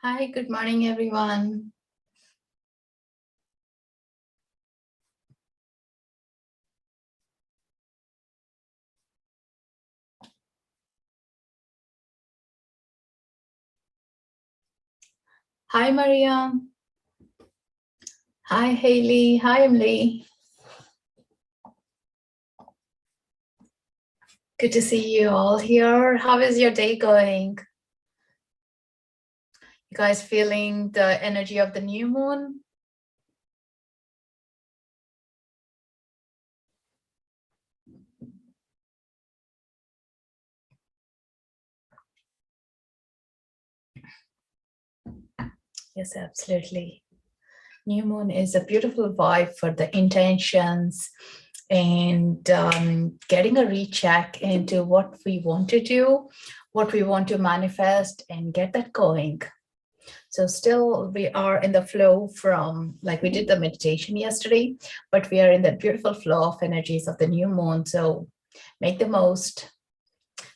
Hi, good morning, everyone. Hi, Mariam. Hi, Haley. Hi, Emily. Good to see you all here. How is your day going? You guys feeling the energy of the new moon? Yes, absolutely. New moon is a beautiful vibe for the intentions and getting a recheck into what we want to do, what we want to manifest, and get that going. So still we are in the flow from, like we did the meditation yesterday, but we are in that beautiful flow of energies of the new moon. So make the most,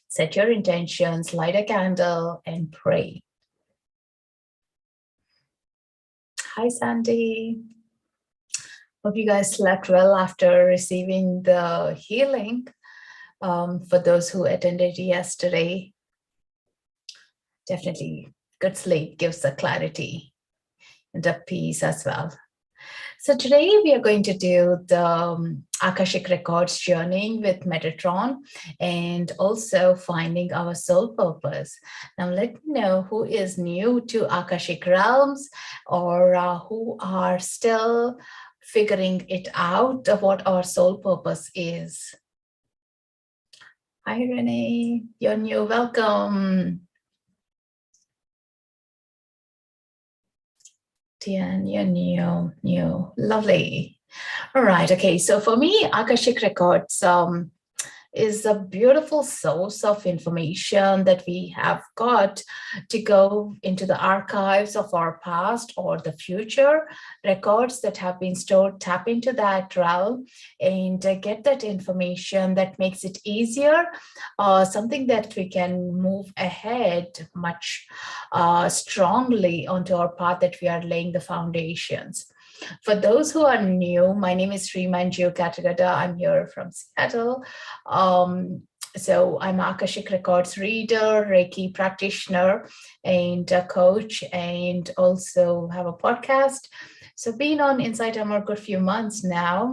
set your intentions, light a candle and pray. Hi, Sandy. Hope you guys slept well after receiving the healing. For those who attended yesterday, definitely good sleep gives the clarity and the peace as well. So today we are going to do the Akashic Records journeying with Metatron and also finding our soul purpose. Now let me know who is new to Akashic realms or who are still figuring it out of what our soul purpose is. Hi Renee, you're new, welcome. Tian, you're new, lovely. All right, okay, so for me, Akashic Records is a beautiful source of information that we have got to go into the archives of our past or the future records that have been stored, tap into that realm and get that information that makes it easier, something that we can move ahead much strongly onto our path that we are laying the foundations. For those who are new, my name is Srimanju Katragadda. I'm here from Seattle. So I'm Akashic Records reader, Reiki practitioner, and a coach, and also have a podcast. So been on Insighttimer for a few months now.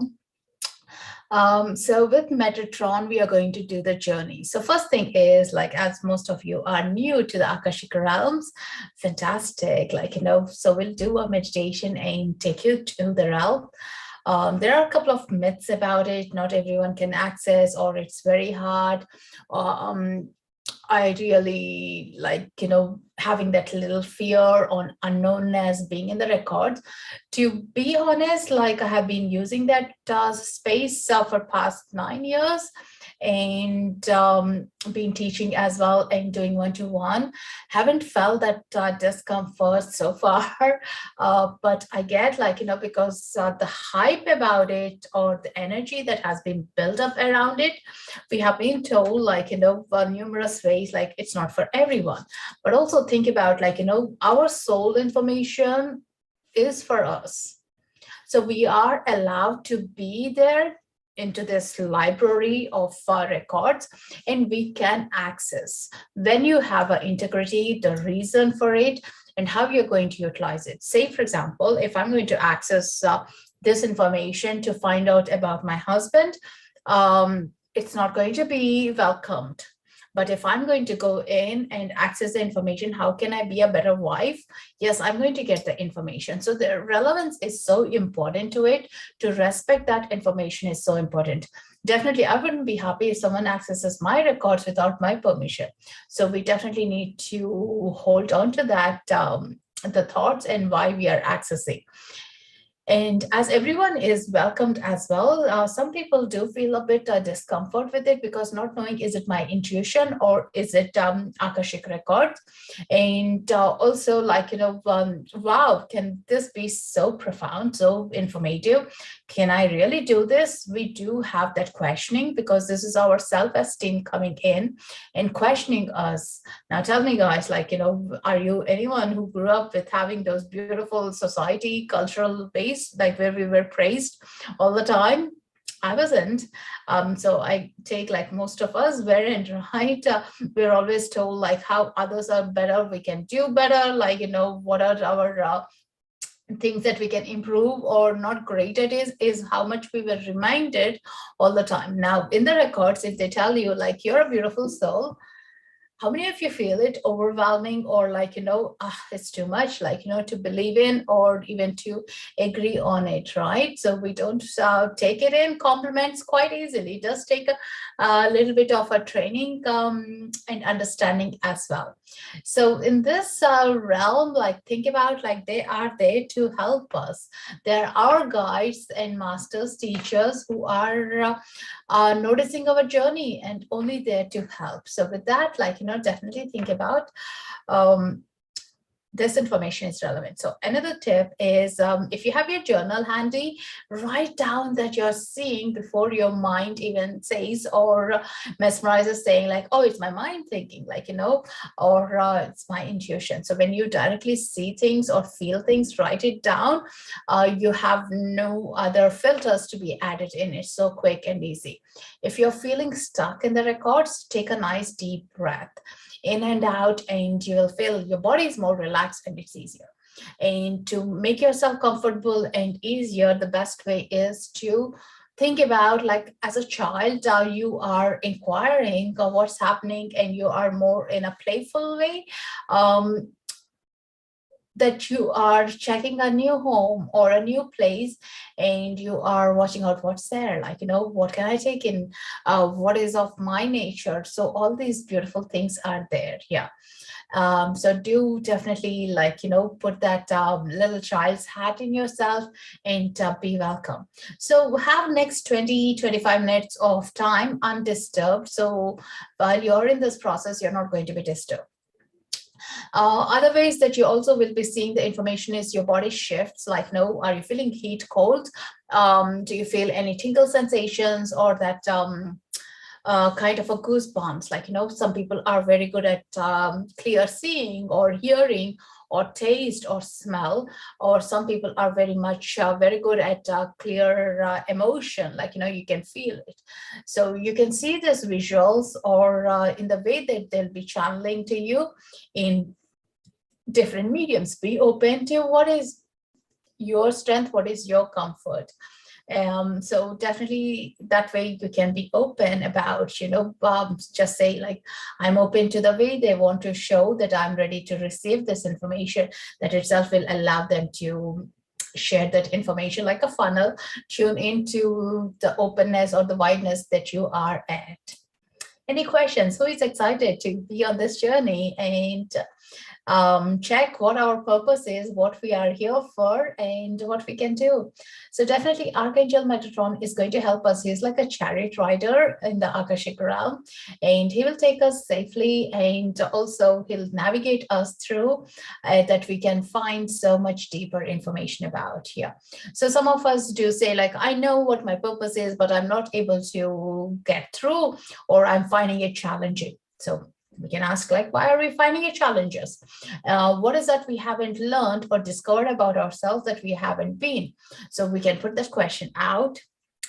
So with Metatron, we are going to do the journey. So first thing is, like, as most of you are new to the Akashic realms, fantastic. So we'll do a meditation and take you to the realm. There are a couple of myths about it. Not everyone can access, or it's very hard. I really having that little fear on unknownness being in the records. To be honest, like I have been using that space for past 9 years and been teaching as well and doing one-to-one. Haven't felt that discomfort so far, but I get because the hype about it or the energy that has been built up around it, we have been told numerous ways, like it's not for everyone. But also think about our soul information is for us. So we are allowed to be there into this library of records, and we can access when you have an integrity, the reason for it, and how you're going to utilize it. Say, for example, if I'm going to access this information to find out about my husband, it's not going to be welcomed. But if I'm going to go in and access the information, how can I be a better wife? Yes, I'm going to get the information. So the relevance is so important to it. To respect that information is so important. Definitely, I wouldn't be happy if someone accesses my records without my permission. So we definitely need to hold on to that, the thoughts and why we are accessing. And as everyone is welcomed as well, some people do feel a bit discomfort with it, because not knowing, is it my intuition or is it Akashic Records? And also, like, wow, can this be so profound, so informative? Can I really do this? We do have that questioning, because this is our self-esteem coming in and questioning us. Now tell me, guys, like, are you anyone who grew up with having those beautiful society cultural base, like where we were praised all the time? I wasn't. So I take, like, most of us weren't, right? We're always told like how others are better, we can do better, like, what are our things that we can improve or not great at, is how much we were reminded all the time. Now in the records, if they tell you like you're a beautiful soul, how many of you feel it overwhelming, or like, it's too much, like, to believe in or even to agree on it, right? So we don't take it in compliments quite easily. It does take a little bit of a training and understanding as well. So in this realm, like, think about, like, they are there to help us. There are guides and masters, teachers who are noticing our journey and only there to help. So with that, like, definitely think about this information is relevant. So another tip is, if you have your journal handy, write down that you're seeing before your mind even says or mesmerizes, saying like, oh, it's my mind thinking, like, or it's my intuition. So when you directly see things or feel things, write it down. You have no other filters to be added in. It's so quick and easy. If you're feeling stuck in the records, take a nice deep breath in and out, and you will feel your body is more relaxed and it's easier. And to make yourself comfortable and easier, the best way is to think about, like, as a child, you are inquiring of what's happening, and you are more in a playful way. That you are checking a new home or a new place, and you are watching out what's there, like, what can I take in, what is of my nature. So all these beautiful things are there. Yeah. So do definitely, like, put that little child's hat in yourself and be welcome. So we have next 20-25 minutes of time undisturbed. So while you're in this process, you're not going to be disturbed. Other ways that you also will be seeing the information is your body shifts, like, are you feeling heat, cold? Do you feel any tingle sensations, or that kind of a goosebumps? Like, some people are very good at clear seeing or hearing or taste or smell, or some people are very much very good at clear emotion, like, you can feel it. So you can see these visuals, or in the way that they'll be channeling to you in different mediums. Be open to what is your strength, what is your comfort. So definitely that way you can be open about, just say like, I'm open to the way they want to show that I'm ready to receive this information. That itself will allow them to share that information like a funnel. Tune into the openness or the wideness that you are at. Any questions? Who is excited to be on this journey and check what our purpose is, what we are here for, and what we can do? So definitely Archangel Metatron is going to help us. He's like a chariot rider in the Akashic realm, and he will take us safely, and also he'll navigate us through that we can find so much deeper information about here. So some of us do say like, I know what my purpose is, but I'm not able to get through, or I'm finding it challenging. So we can ask, like, why are we finding it challenges? What is that we haven't learned or discovered about ourselves that we haven't been? So we can put that question out.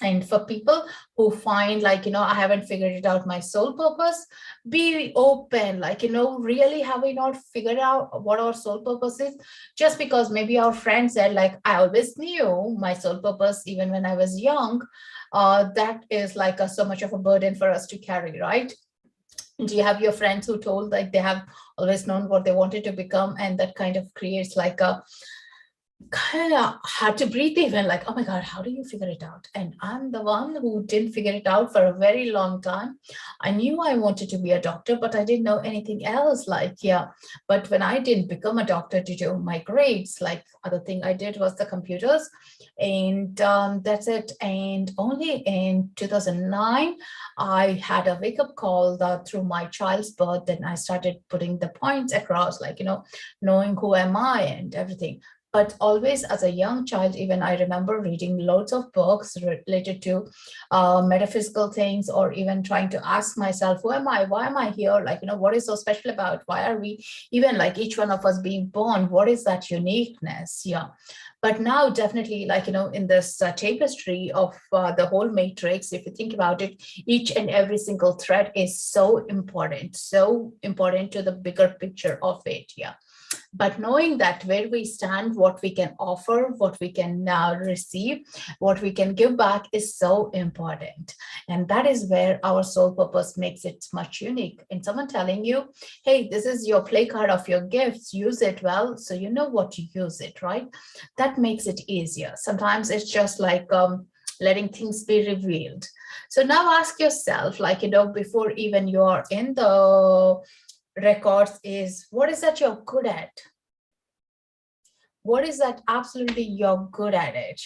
And for people who find like, I haven't figured it out, my soul purpose, be open, like, really have we not figured out what our soul purpose is? Just because maybe our friend said like, I always knew my soul purpose even when I was young, that is like so much of a burden for us to carry, right? Do you have your friends who told like they have always known what they wanted to become, and that kind of creates like a kind of had to breathe even, like, oh my God, how do you figure it out? And I'm the one who didn't figure it out for a very long time. I knew I wanted to be a doctor, but I didn't know anything else. Like, yeah. But when I didn't become a doctor due to my grades, like, other thing I did was the computers, and that's it. And only in 2009, I had a wake-up call through my child's birth, and I started putting the points across, like, knowing who am I and everything. But always as a young child, even I remember reading loads of books related to metaphysical things, or even trying to ask myself, who am I? Why am I here? Like, what is so special about? Why are we even, like, each one of us being born? What is that uniqueness? Yeah. But now, definitely, like, in this tapestry of the whole matrix, if you think about it, each and every single thread is so important to the bigger picture of it. Yeah. But knowing that where we stand, what we can offer, what we can now receive, what we can give back is so important. And that is where our soul purpose makes it much unique. And someone telling you, hey, this is your play card of your gifts, use it well, so you know what to use it, right? That makes it easier. Sometimes it's just like letting things be revealed. So now ask yourself, like, before even you're in the records, is what is that you're good at? What is that absolutely you're good at it,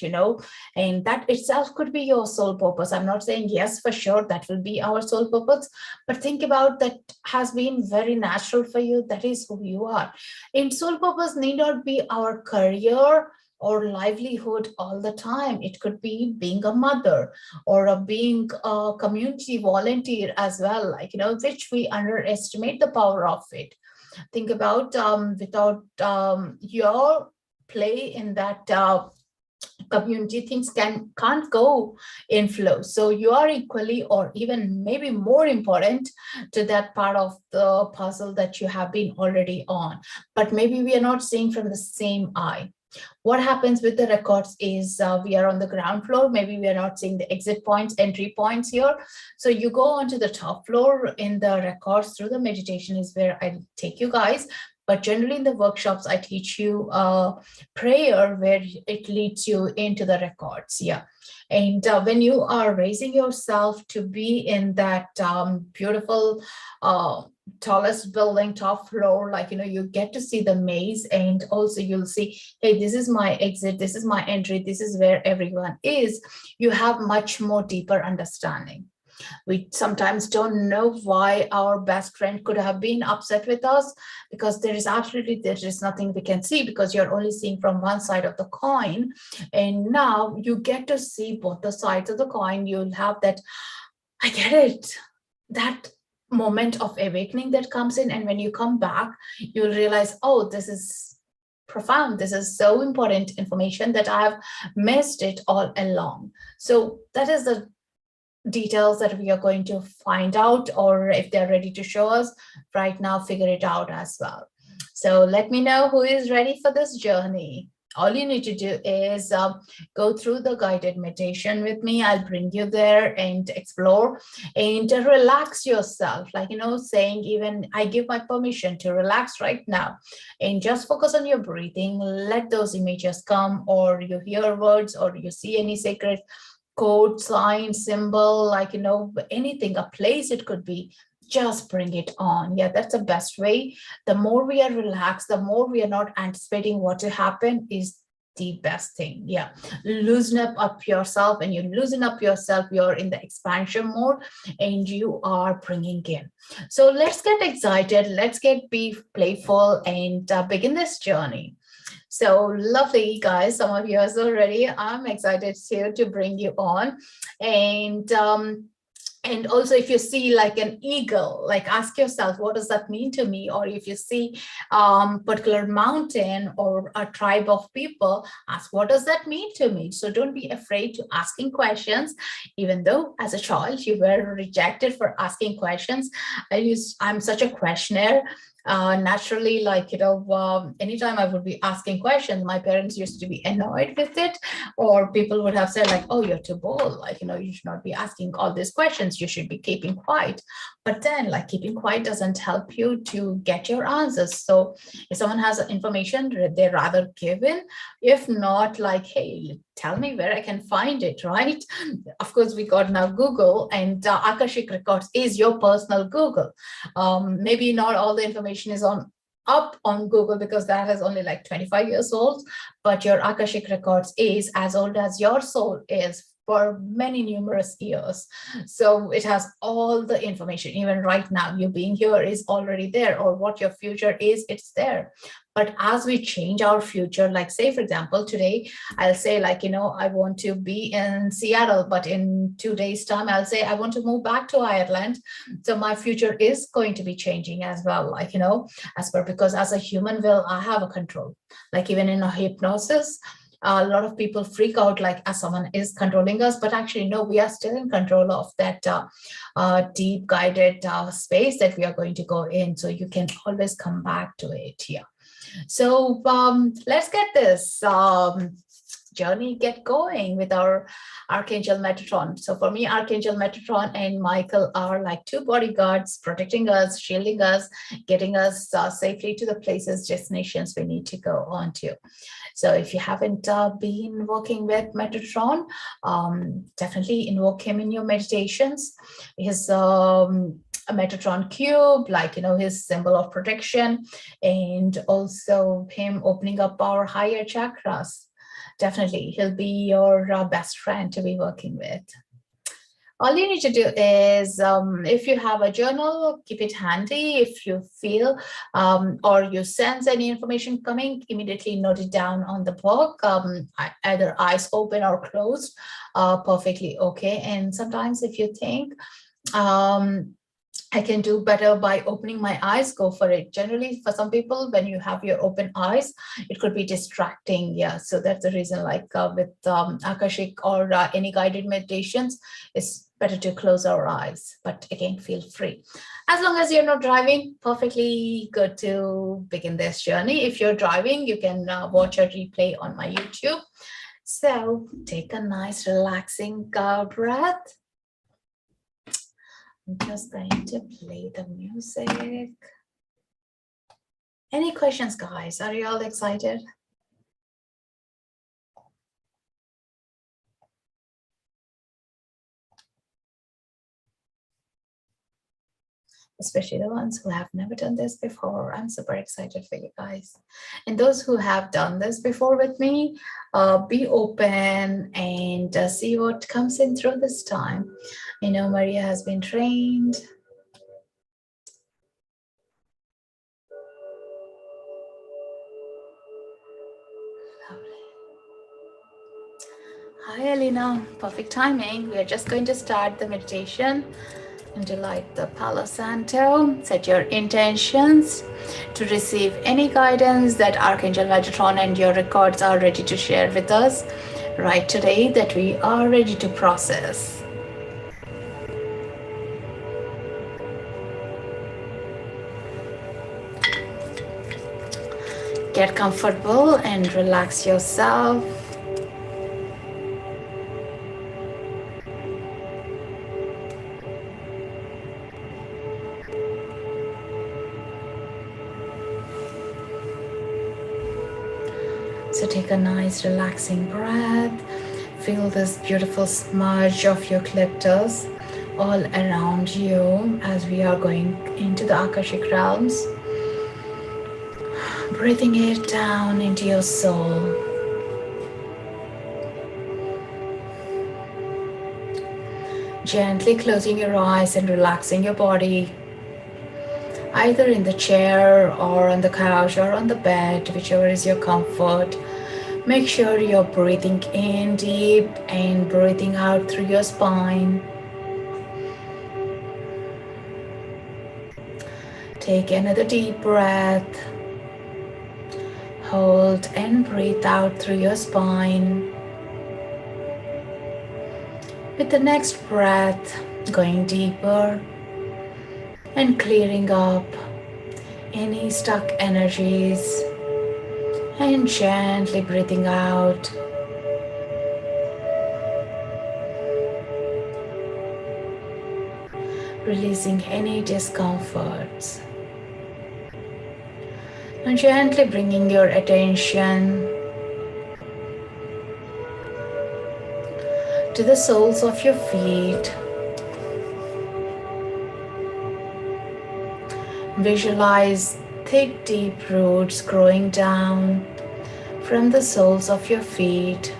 and that itself could be your soul purpose. I'm not saying yes for sure that will be our soul purpose, but think about that has been very natural for you. That is who you are. And soul purpose need not be our career or livelihood all the time. It could be being a mother, or being a community volunteer as well, like, which we underestimate the power of it. Think about without your play in that community, things can't go in flow. So you are equally, or even maybe more important to that part of the puzzle that you have been already on, but maybe we are not seeing from the same eye. What happens with the records is we are on the ground floor. Maybe we are not seeing the exit points, entry points here. So you go onto the top floor in the records. Through the meditation is where I take you guys. But generally in the workshops, I teach you a prayer where it leads you into the records. Yeah. And when you are raising yourself to be in that beautiful tallest building, top floor, like, you get to see the maze, and also you'll see, hey, this is my exit, this is my entry, this is where everyone is. You have much more deeper understanding. We sometimes don't know why our best friend could have been upset with us, because there is nothing we can see, because you're only seeing from one side of the coin. And now you get to see both the sides of the coin. You'll have that, I get it, that moment of awakening that comes in. And when you come back, you'll realize, oh, this is profound. This is so important information that I have missed it all along. So that is the details that we are going to find out, or if they're ready to show us right now, figure it out as well. So let me know who is ready for this journey. All you need to do is go through the guided meditation with me. I'll bring you there and explore and to relax yourself. Like, saying, even I give my permission to relax right now and just focus on your breathing. Let those images come, or you hear words, or you see any sacred code, sign, symbol, like, anything, a place it could be, just bring it on. Yeah, that's the best way. The more we are relaxed, the more we are not anticipating what to happen, is the best thing. Yeah, loosen up yourself, and you loosen up yourself, you're in the expansion mode, and you are bringing in. So let's get excited, let's be playful, and begin this journey. So lovely, guys. Some of you are already. I'm excited to bring you on. And also, if you see like an eagle, like, ask yourself, what does that mean to me? Or if you see particular mountain or a tribe of people, ask, what does that mean to me? So don't be afraid to asking questions, even though as a child you were rejected for asking questions. I'm such a questioner. Naturally, like, anytime I would be asking questions, my parents used to be annoyed with it, or people would have said like, oh, you're too bold, like, you should not be asking all these questions, you should be keeping quiet. But then, like, keeping quiet doesn't help you to get your answers. So if someone has information, they rather give in. If not, like, hey, tell me where I can find it, right? Of course, we got now Google, and Akashic Records is your personal Google. Maybe not all the information is up on Google, because that is only like 25 years old, but your Akashic Records is as old as your soul is, for many numerous years. So it has all the information. Even right now, you being here is already there, or what your future is, it's there. But as we change our future, like, say, for example, today, I'll say, like, I want to be in Seattle, but in 2 days' time, I'll say, I want to move back to Ireland. So my future is going to be changing as well, like, as per, because as a human will, I have a control. Like, even in a hypnosis, a lot of people freak out, like, as someone is controlling us, but actually, no, we are still in control of that deep guided space that we are going to go in. So you can always come back to it here. So let's get this journey get going with our Archangel Metatron. So for me, Archangel Metatron and Michael are like two bodyguards, protecting us, shielding us, getting us safely to the places, destinations we need to go on to. So if you haven't been working with Metatron, definitely invoke him in your meditations. His a Metatron cube, like, his symbol of protection, and also him opening up our higher chakras. Definitely, he'll be your best friend to be working with. All you need to do is, if you have a journal, keep it handy. If you feel or you sense any information coming, immediately note it down on the book, either eyes open or closed, perfectly okay. And sometimes if you think, I can do better by opening my eyes, go for it. Generally, for some people, when you have your open eyes, it could be distracting. Yeah, so that's the reason, like with Akashic or any guided meditations, it's better to close our eyes. But again, feel free. As long as you're not driving, perfectly good to begin this journey. If you're driving, you can watch a replay on my YouTube. So take a nice relaxing breath. I'm just going to play the music. Any questions, guys? Are you all excited? Especially the ones who have never done this before. I'm super excited for you guys. And those who have done this before with me, be open and see what comes in through this time. Maria has been trained. Lovely. Hi, Alina. Perfect timing. We are just going to start the meditation. And to light the Palo Santo, set your intentions to receive any guidance that Archangel Metatron and your records are ready to share with us right today, that we are ready to process. Get comfortable and relax yourself. So take a nice relaxing breath. Feel this beautiful smudge of eucalyptus all around you as we are going into the Akashic realms. Breathing it down into your soul. Gently closing your eyes and relaxing your body, either in the chair or on the couch or on the bed, whichever is your comfort. Make sure you're breathing in deep and breathing out through your spine. Take another deep breath. Hold and breathe out through your spine. With the next breath, going deeper and clearing up any stuck energies, and gently breathing out. Releasing any discomforts. And gently bringing your attention to the soles of your feet. Visualize thick, deep roots growing down from the soles of your feet,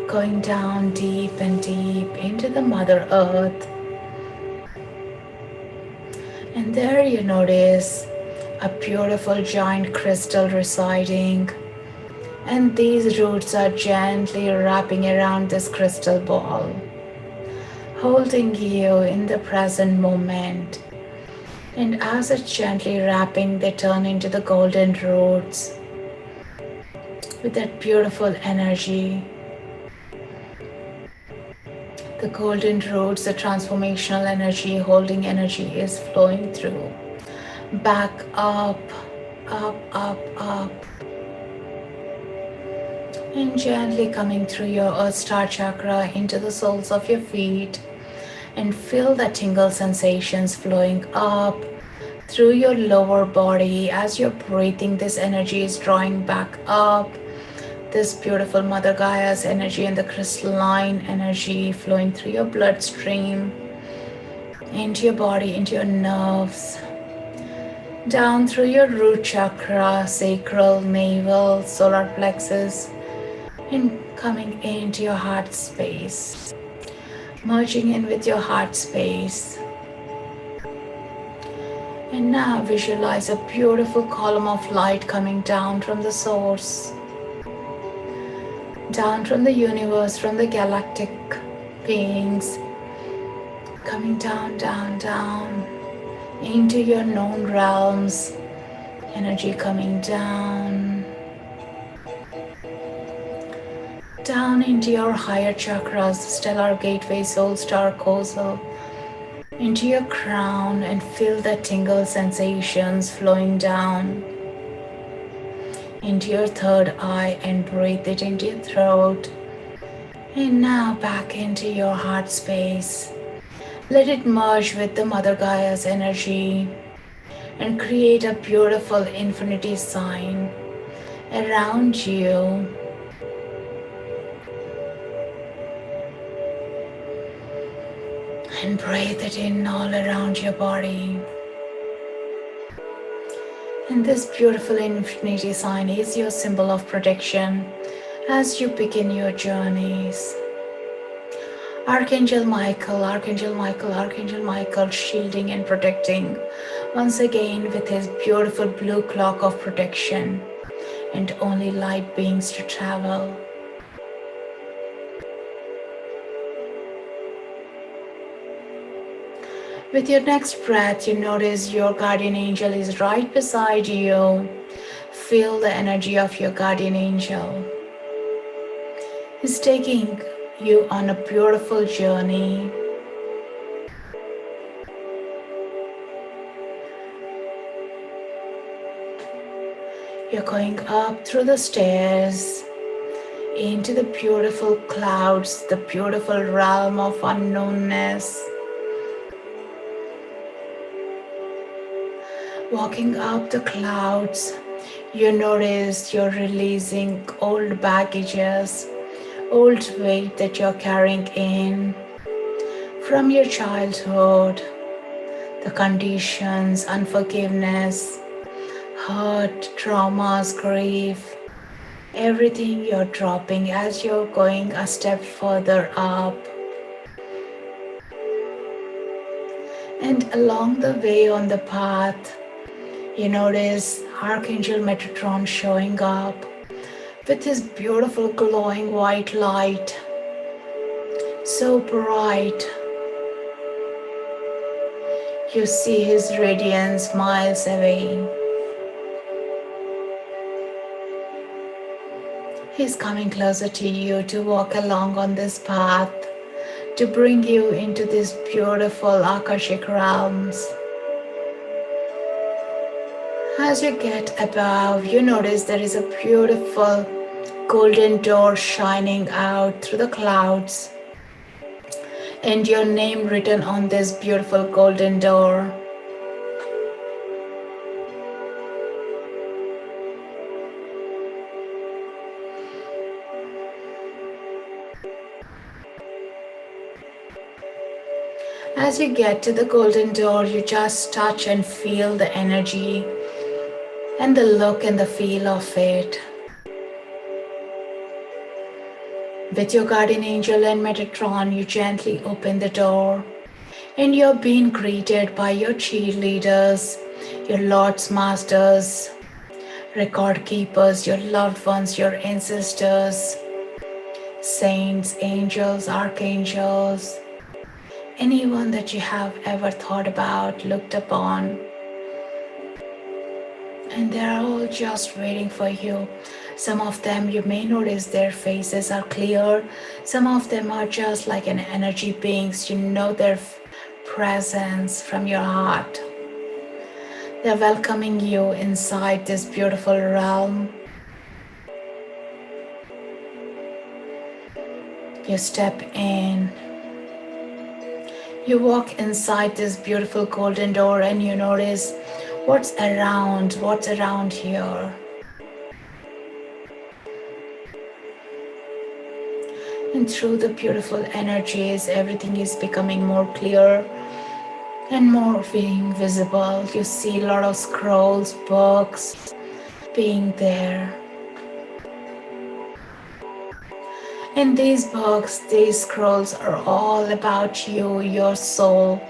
going down deep and deep into the Mother Earth. And there you notice a beautiful giant crystal residing, and these roots are gently wrapping around this crystal ball, holding you in the present moment. And as it's gently wrapping, they turn into the golden roots with that beautiful energy. The golden roots, the transformational energy, holding energy is flowing through. Back up, up, up, up. And gently coming through your Earth Star chakra into the soles of your feet. And feel the tingle sensations flowing up through your lower body. As you're breathing, this energy is drawing back up. This beautiful Mother Gaia's energy and the crystalline energy flowing through your bloodstream, into your body, into your nerves, down through your root chakra, sacral, navel, solar plexus, and coming into your heart space, merging in with your heart space. And now visualize a beautiful column of light coming down from the source, down from the universe, from the galactic beings, coming down, down, down into your known realms, energy coming down, down into your higher chakras, stellar gateway, soul star, causal, into your crown, and feel the tingle sensations flowing down into your third eye, and breathe it into your throat. And now back into your heart space. Let it merge with the Mother Gaia's energy and create a beautiful infinity sign around you. And breathe it in all around your body. And this beautiful infinity sign is your symbol of protection as you begin your journeys. Archangel Michael, Archangel Michael, Archangel Michael, shielding and protecting once again with his beautiful blue cloak of protection and only light beings to travel. With your next breath, you notice your guardian angel is right beside you. Feel the energy of your guardian angel. He's taking you on a beautiful journey. You're going up through the stairs into the beautiful clouds, the beautiful realm of unknownness. Walking up the clouds, you notice you're releasing old baggages, old weight that you're carrying in from your childhood, the conditions, unforgiveness, hurt, traumas, grief, everything you're dropping as you're going a step further up. And along the way on the path, you notice Archangel Metatron showing up with his beautiful glowing white light, so bright. You see his radiance miles away. He's coming closer to you to walk along on this path, to bring you into these beautiful Akashic realms. As you get above, you notice there is a beautiful golden door shining out through the clouds, and your name written on this beautiful golden door. As you get to the golden door, you just touch and feel the energy and the look and the feel of it. With your guardian angel and Metatron, you gently open the door, and you're being greeted by your cheerleaders, your lords, masters, record keepers, your loved ones, your ancestors, saints, angels, archangels, anyone that you have ever thought about, looked upon. And they're all just waiting for you. Some of them, you may notice their faces are clear. Some of them are just like an energy beings. You know their presence from your heart. They're welcoming you inside this beautiful realm. You step in. You walk inside this beautiful golden door and you notice what's around here. And through the beautiful energies, everything is becoming more clear and more being visible. You see a lot of scrolls, books being there. And these books, these scrolls are all about you, your soul,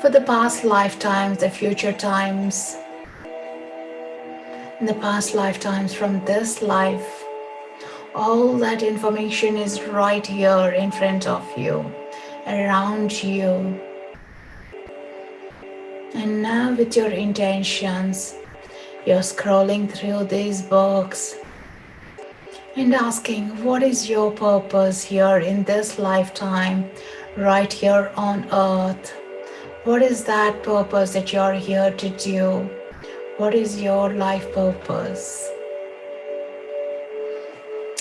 for the past lifetimes, the future times, and the past lifetimes from this life. All that information is right here in front of you, around you. And now with your intentions, you're scrolling through these books and asking, what is your purpose here in this lifetime, right here on earth? What is that purpose that you're here to do? What is your life purpose?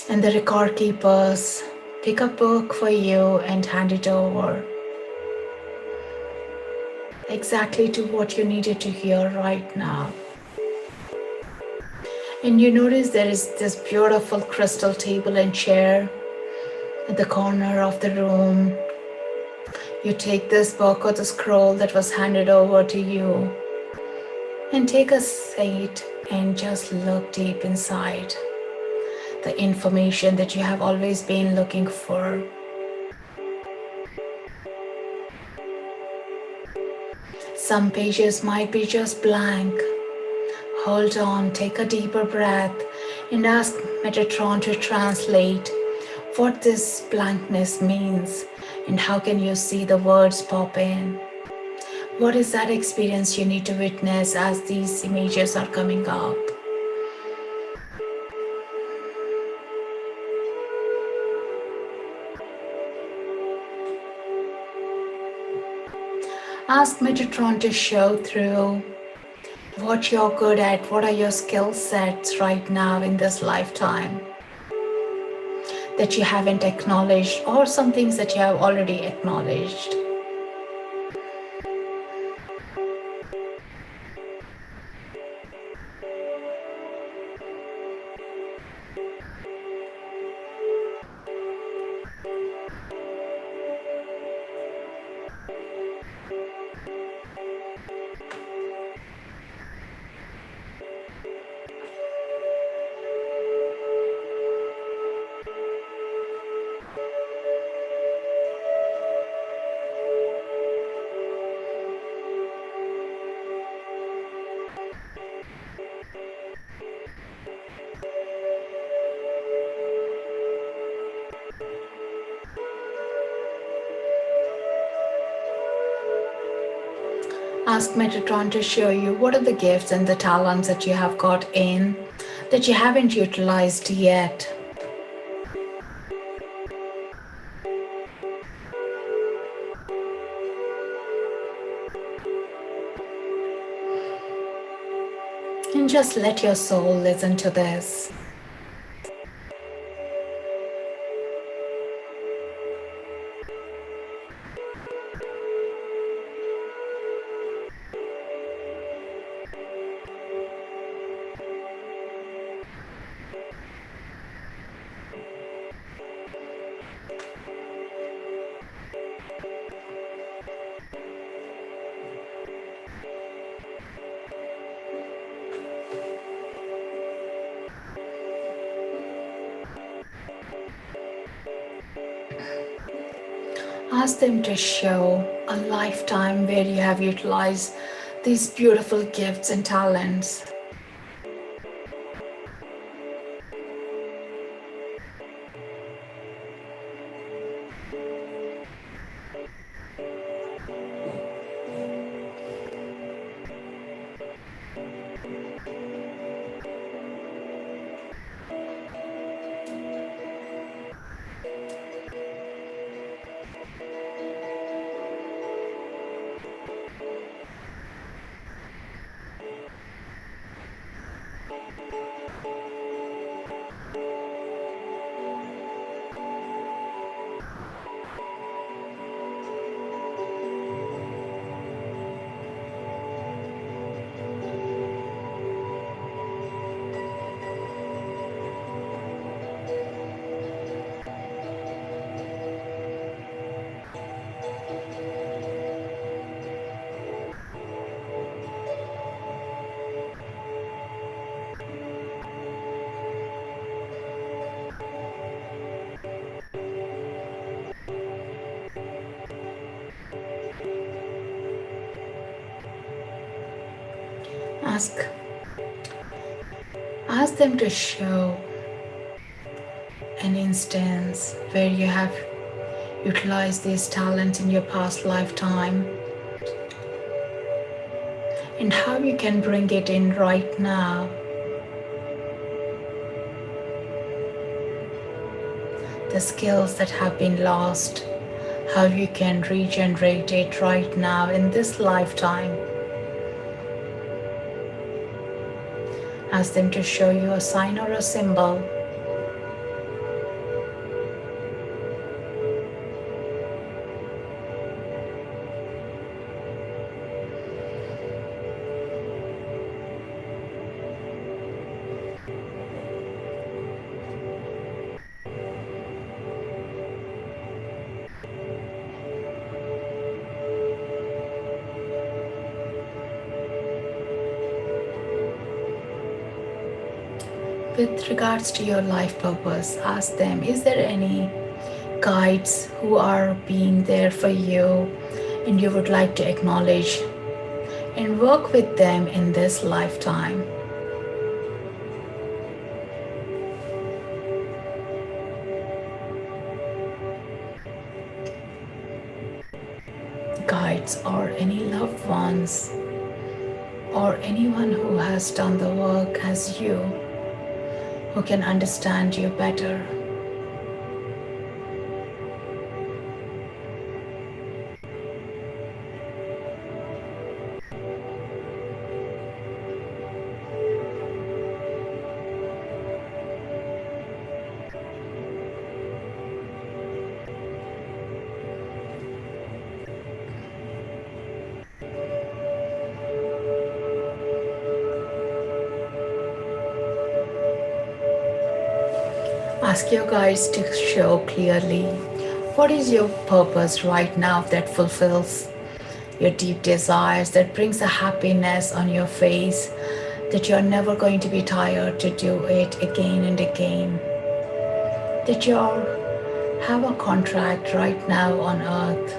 And the record keepers pick a book for you and hand it over. Exactly to what you needed to hear right now. And you notice there is this beautiful crystal table and chair at the corner of the room. You take this book or the scroll that was handed over to you and take a seat and just look deep inside the information that you have always been looking for. Some pages might be just blank. Hold on, take a deeper breath and ask Metatron to translate what this blankness means and how can you see the words pop in. What is that experience you need to witness as these images are coming up? Ask Metatron to show through what you're good at, what are your skill sets right now in this lifetime that you haven't acknowledged, or some things that you have already acknowledged. Ask Metatron to show you what are the gifts and the talents that you have got in that you haven't utilized yet. And just let your soul listen to this. Ask them to show a lifetime where you have utilized these beautiful gifts and talents. Ask them to show an instance where you have utilized these talents in your past lifetime and how you can bring it in right now. The skills that have been lost, how you can regenerate it right now in this lifetime. Ask them to show you a sign or a symbol. With regards to your life purpose, ask them, is there any guides who are being there for you and you would like to acknowledge and work with them in this lifetime? Guides or any loved ones or anyone who has done the work as you, who can understand you better. Ask your guides to show clearly what is your purpose right now that fulfills your deep desires, that brings a happiness on your face, that you're never going to be tired to do it again and again, that you have a contract right now on earth.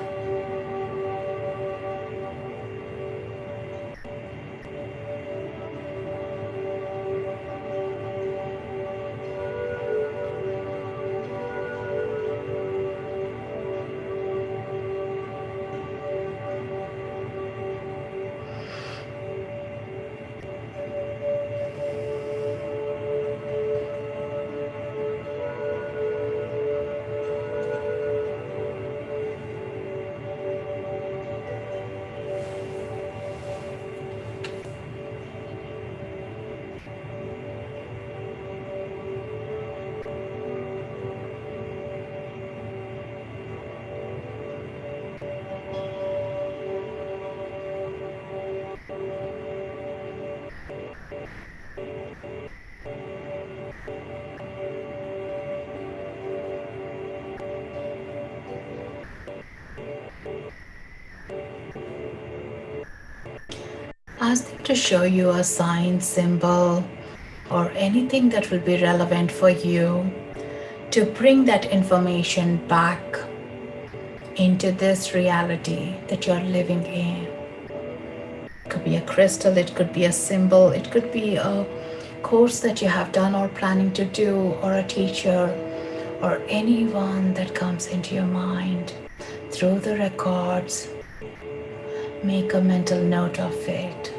Ask them to show you a sign, symbol, or anything that will be relevant for you to bring that information back into this reality that you're living in. It could be a crystal, it could be a symbol, it could be a course that you have done or planning to do, or a teacher, or anyone that comes into your mind through the records. Make a mental note of it.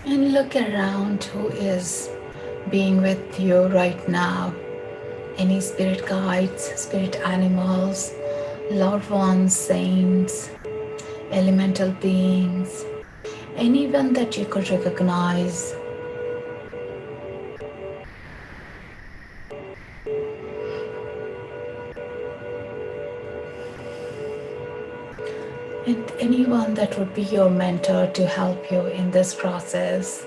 And look around who is being with you right now. Any spirit guides, spirit animals, loved ones, saints, elemental beings, anyone that you could recognize. And anyone that would be your mentor to help you in this process.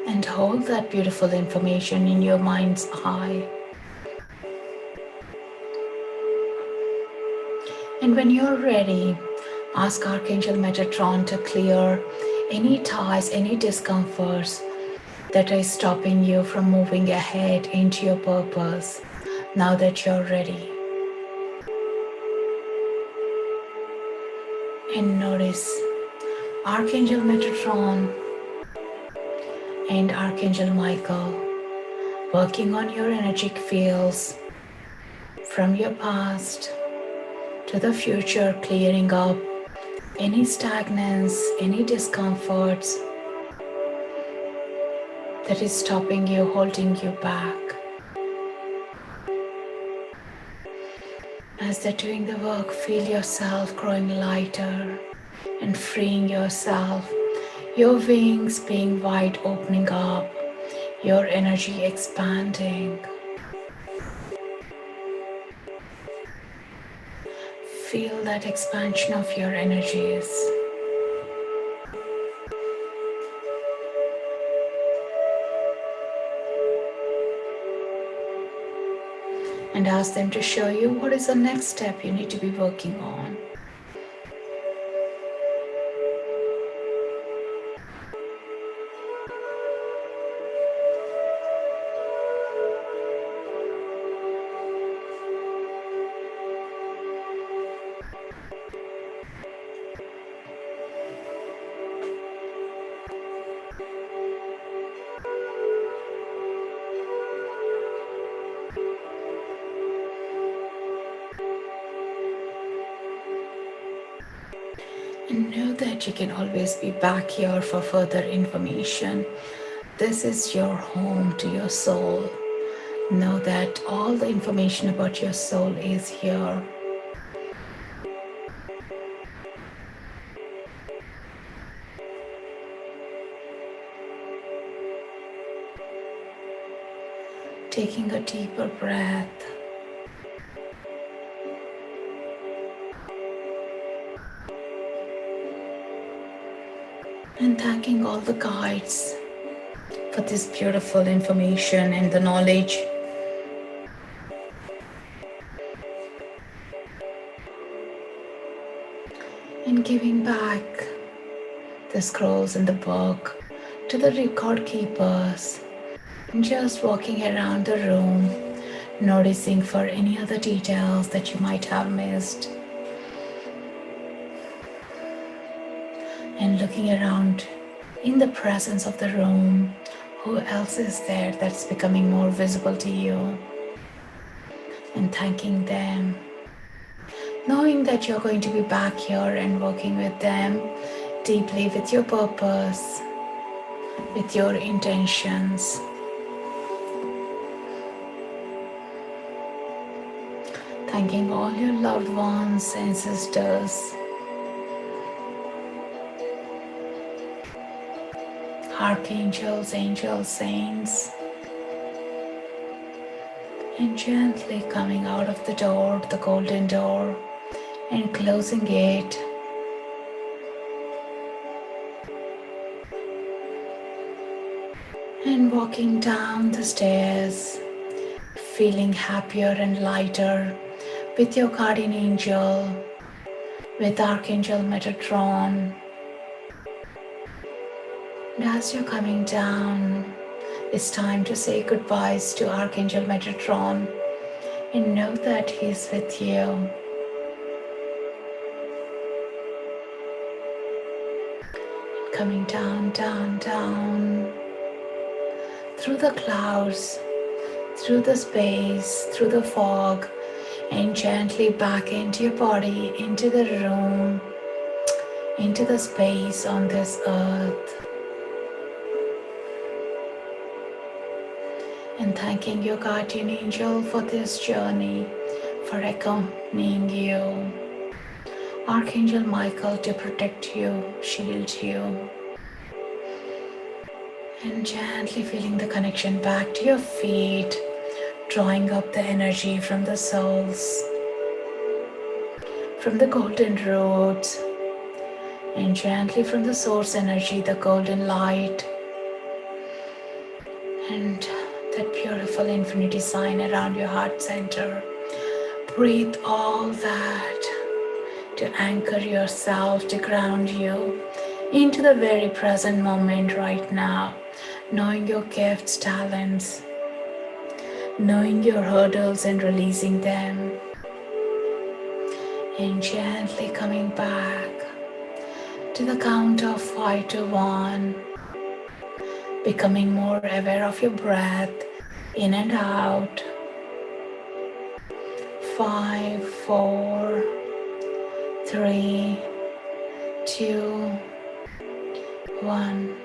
And hold that beautiful information in your mind's eye. And when you're ready, ask Archangel Metatron to clear any ties, any discomforts that is stopping you from moving ahead into your purpose now that you're ready. And notice Archangel Metatron and Archangel Michael working on your energetic fields from your past to the future, clearing up any stagnance, any discomforts that is stopping you, holding you back. As they're doing the work, feel yourself growing lighter and freeing yourself, your wings being wide, opening up, your energy expanding. Feel that expansion of your energies. And ask them to show you what is the next step you need to be working on. And know that you can always be back here for further information. This is your home to your soul. Know that all the information about your soul is here. Taking a deeper breath. And thanking all the guides for this beautiful information and the knowledge. And giving back the scrolls and the book to the record keepers Just walking around the room, noticing for any other details that you might have missed, and looking around in the presence of the room. Who else is there that's becoming more visible to you? And thanking them, knowing that you're going to be back here and working with them deeply with your purpose, with your intentions. Thanking all your loved ones, ancestors, archangels, angels, saints, and gently coming out of the door, the golden door, and closing it. And walking down the stairs, feeling happier and lighter with your guardian angel, with Archangel Metatron. And as you're coming down, it's time to say goodbyes to Archangel Metatron and know that he's with you. Coming down, down, down, through the clouds, through the space, through the fog, and gently back into your body, into the room, into the space on this earth. And thanking your guardian angel for this journey, for accompanying you. Archangel Michael to protect you, shield you. And gently feeling the connection back to your feet, drawing up the energy from the soles, from the golden root, and gently from the source energy, the golden light, and that beautiful infinity sign around your heart center. Breathe all that to anchor yourself, to ground you into the very present moment right now, knowing your gifts, talents, knowing your hurdles and releasing them, and gently coming back to the count of 5 to 1, becoming more aware of your breath in and out. 5, 4, 3, 2, 1.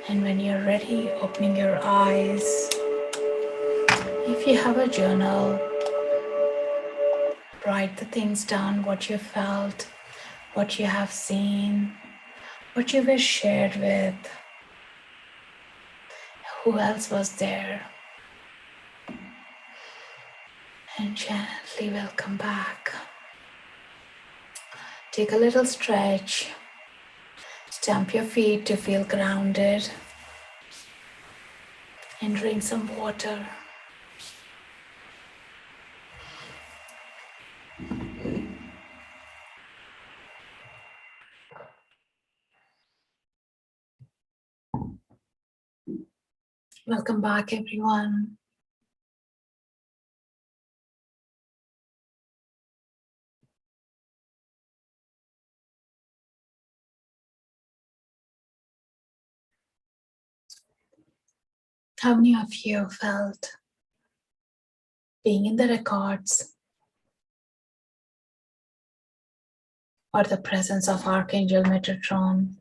And when you're ready, opening your eyes. If you have a journal, write the things down, what you felt, what you have seen, what you were shared with, who else was there, and gently welcome back. Take a little stretch, stamp your feet to feel grounded, and drink some water. Welcome back, everyone. How many of you felt being in the records or the presence of Archangel Metatron?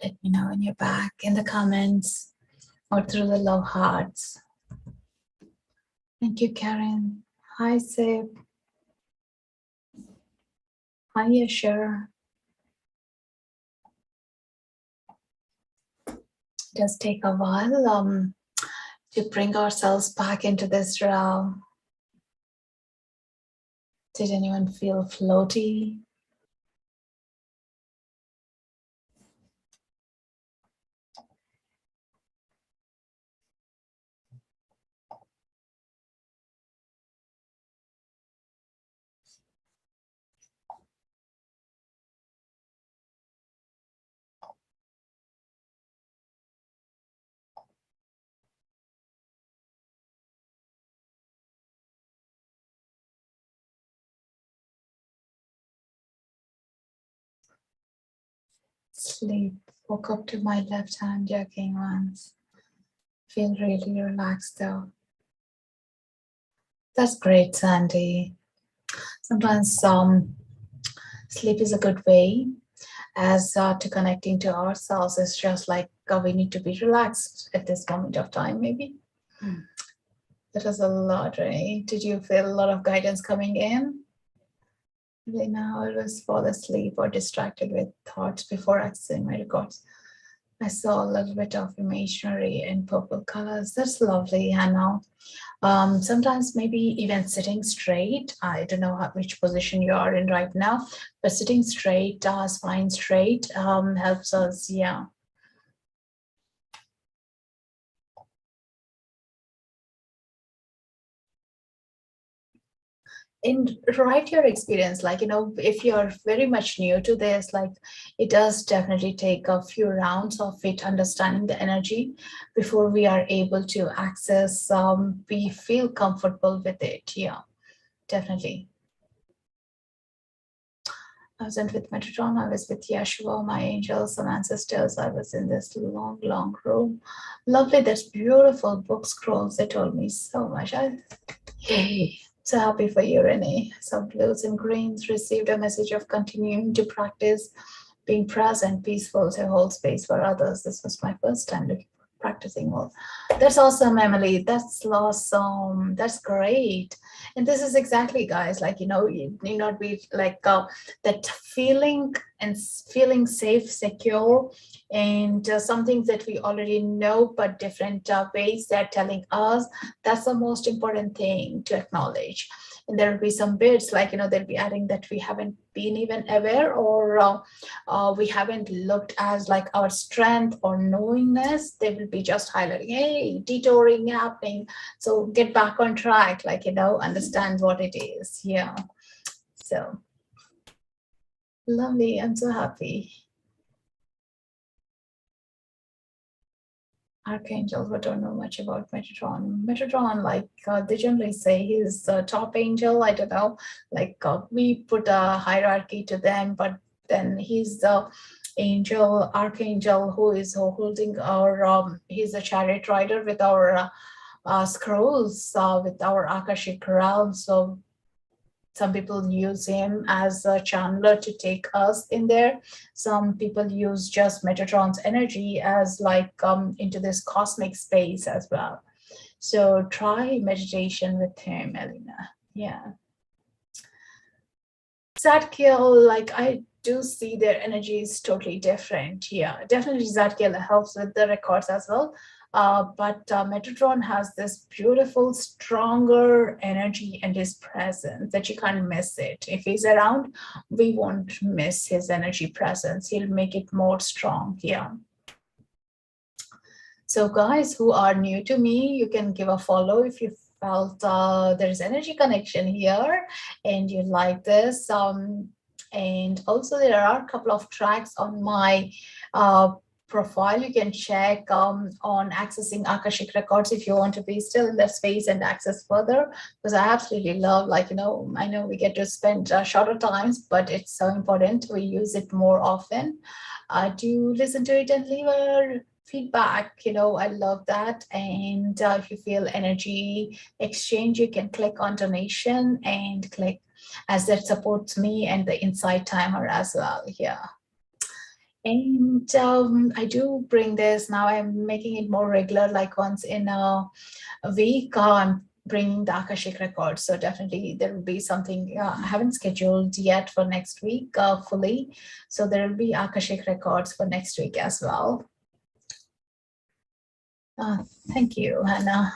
Let me know when you're back in the comments or through the love hearts. Thank you, Karen. Hi, Sip. Hi, Yashir. It does take a while to bring ourselves back into this realm. Did anyone feel floaty? Sleep. Woke up to my left hand, yucking once. Feel really relaxed though. That's great, Sandy. Sometimes sleep is a good way as to connecting to ourselves. It's just like we need to be relaxed at this moment of time, maybe. That was a lot, right? Did you feel a lot of guidance coming in? Right now, I was fall asleep or distracted with thoughts before accessing my records. I saw a little bit of imaginary in purple colors. That's lovely, Hannah. Sometimes maybe even sitting straight. I don't know which position you are in right now, but sitting straight, spine straight, helps us, yeah. And write your experience, like, if you're very much new to this, like, it does definitely take a few rounds of it understanding the energy before we are able to access, we feel comfortable with it. Yeah, definitely. I wasn't with Metatron, I was with Yeshua, my angels, some ancestors. I was in this long, long room. Lovely, that's beautiful book scrolls. They told me so much. Yay. So happy for you, Renee. Some blues and greens received a message of continuing to practice being present, peaceful, to hold space for others. This was my first time practicing more. That's awesome, Emily. That's awesome. That's great. And this is exactly, guys, like, you need not be like that feeling and feeling safe, secure, and something that we already know, but different ways they're telling us. That's the most important thing to acknowledge. And there will be some bits like, they'll be adding that we haven't been even aware, or we haven't looked as like our strength or knowingness. They will be just highlighting, hey, detouring happening. So get back on track, like, understand what it is. Yeah. So lovely. I'm so happy. Archangels, but don't know much about Metatron. Metatron, like they generally say he's the top angel. I don't know, like we put a hierarchy to them, but then he's the angel, archangel who is holding our, he's a chariot rider with our scrolls, with our Akashic realm. So some people use him as a channeler to take us in there. Some people use just Metatron's energy as like into this cosmic space as well. So try meditation with him, Elena. Yeah. Zadkiel, like I do see their energy is totally different. Yeah, definitely Zadkiel helps with the records as well. But Metatron has this beautiful, stronger energy and his presence that you can't miss it. If he's around, we won't miss his energy presence. He'll make it more strong. Yeah. So guys who are new to me, you can give a follow if you felt there's energy connection here and you like this. And also there are a couple of tracks on my profile you can check on accessing Akashic Records if you want to be still in that space and access further, because I absolutely love, like, I know we get to spend shorter times, but it's so important we use it more often. Do listen to it and leave a feedback. I love that. And if you feel energy exchange, you can click on donation and click, as that supports me and the Insighttimer as well. Yeah. And I do bring this now. I'm making it more regular, like once in a week. I'm bringing the Akashic Records. So definitely there will be something I haven't scheduled yet for next week fully. So there will be Akashic Records for next week as well. Thank you, Hannah.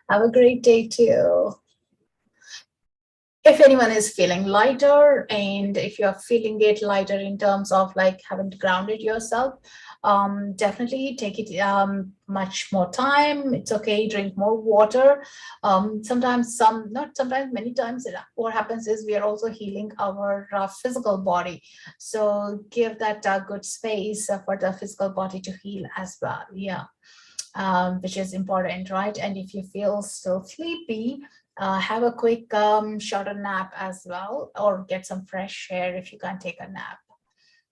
Have a great day too. If anyone is feeling lighter, and if you're feeling it lighter in terms of like having grounded yourself, definitely take it much more time. It's okay, drink more water. Sometimes, not sometimes, many times, what happens is we are also healing our physical body. So give that good space for the physical body to heal as well. Yeah. Which is important, right? And if you feel still sleepy, have a quick shorter nap as well, or get some fresh air if you can't take a nap.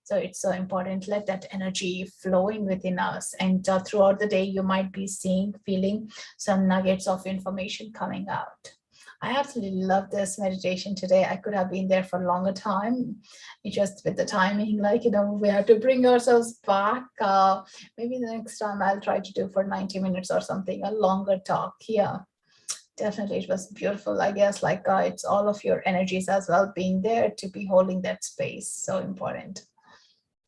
So it's so important. Let that energy flowing within us. And throughout the day, you might be seeing, feeling some nuggets of information coming out. I absolutely love this meditation today. I could have been there for a longer time. It just with the timing, like, we have to bring ourselves back. Maybe the next time I'll try to do for 90 minutes or something, a longer talk. Yeah. Definitely, it was beautiful. I guess like it's all of your energies as well being there to be holding that space. So important.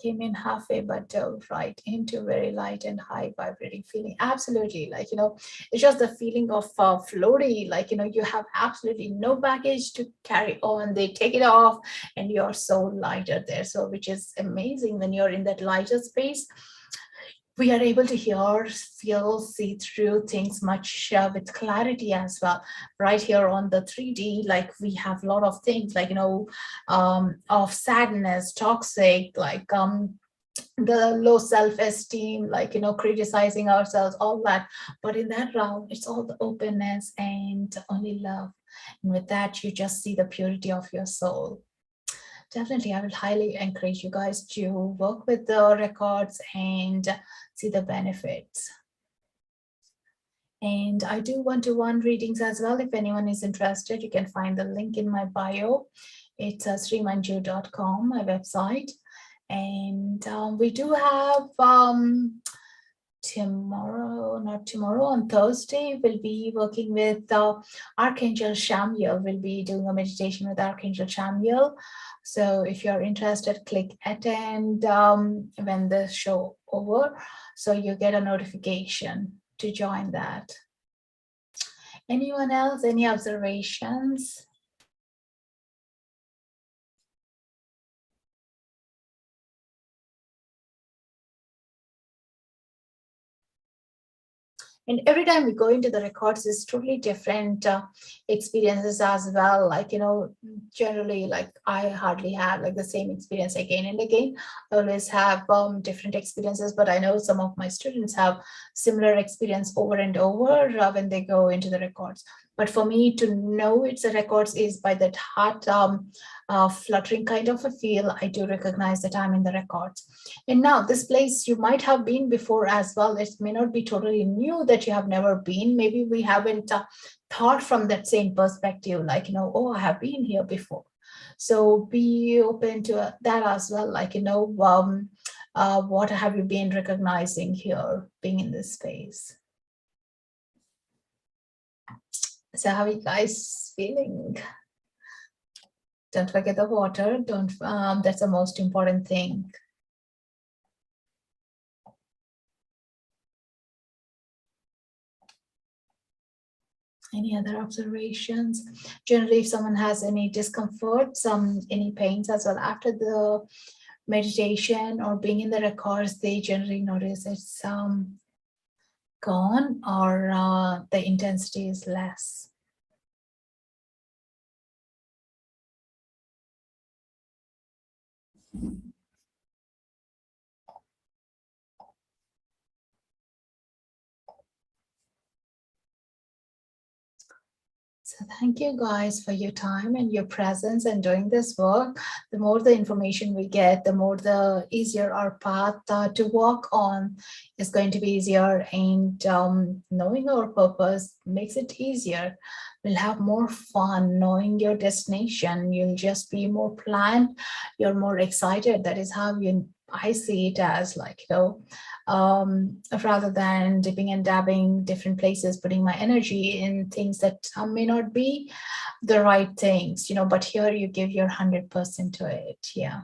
Came in halfway, but dove right into very light and high vibrating feeling. Absolutely, like it's just the feeling of floaty. Like you have absolutely no baggage to carry on. They take it off, and you're so lighter there. So which is amazing when you're in that lighter space. We are able to hear, feel, see through things much with clarity as well. Right here on the 3D, like we have a lot of things like, of sadness, toxic, like the low self-esteem, like, criticizing ourselves, all that. But in that realm, it's all the openness and only love. And with that, you just see the purity of your soul. Definitely, I will highly encourage you guys to work with the records and see the benefits. And I do one-to-one readings as well. If anyone is interested, you can find the link in my bio. It's srimanju.com, my website. And we do have on Thursday, we'll be working with Archangel Shamiel. We'll be doing a meditation with Archangel Shamiel. So if you're interested, click attend when the show over, so you get a notification to join that. Anyone else? Any observations? And every time we go into the records, it's totally different experiences as well. Like, generally, like I hardly have like the same experience again and again. I always have different experiences, but I know some of my students have similar experience over and over when they go into the records. But for me to know it's a records is by that heart fluttering kind of a feel. I do recognize that I'm in the records. And now this place you might have been before as well. It may not be totally new that you have never been. Maybe we haven't thought from that same perspective, like, oh, I have been here before. So be open to that as well. Like, what have you been recognizing here, being in this space? So how are you guys feeling? Don't forget the water. That's the most important thing. Any other observations? Generally, if someone has any discomfort, any pains as well after the meditation or being in the records, they generally notice it's gone or the intensity is less. So thank you guys for your time and your presence and doing this work. The more the information we get, the more the easier our path to walk on is going to be easier. And knowing our purpose makes it easier. We'll have more fun knowing your destination. You'll just be more planned. You're more excited. That is how I see it as, like, rather than dipping and dabbing different places, putting my energy in things that may not be the right things, but here you give your 100% to it. Yeah.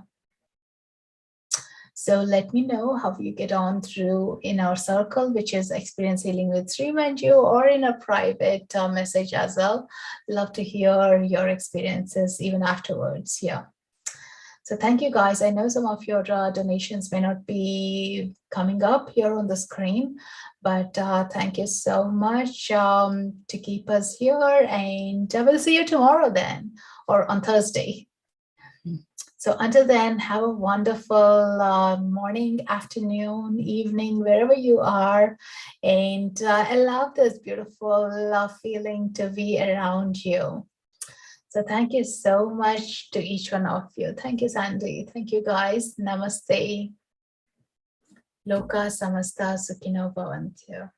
So let me know how you get on through in our circle, which is Experience Healing with Srimanju, or in a private message as well. Love to hear your experiences even afterwards. Yeah. So thank you guys. I know some of your donations may not be coming up here on the screen, but thank you so much to keep us here, and I will see you tomorrow then, or on Thursday. So until then, have a wonderful morning, afternoon, evening, wherever you are. And I love this beautiful feeling to be around you. So thank you so much to each one of you. Thank you, Sandy. Thank you, guys. Namaste. Loka samasta sukhino bhavantu.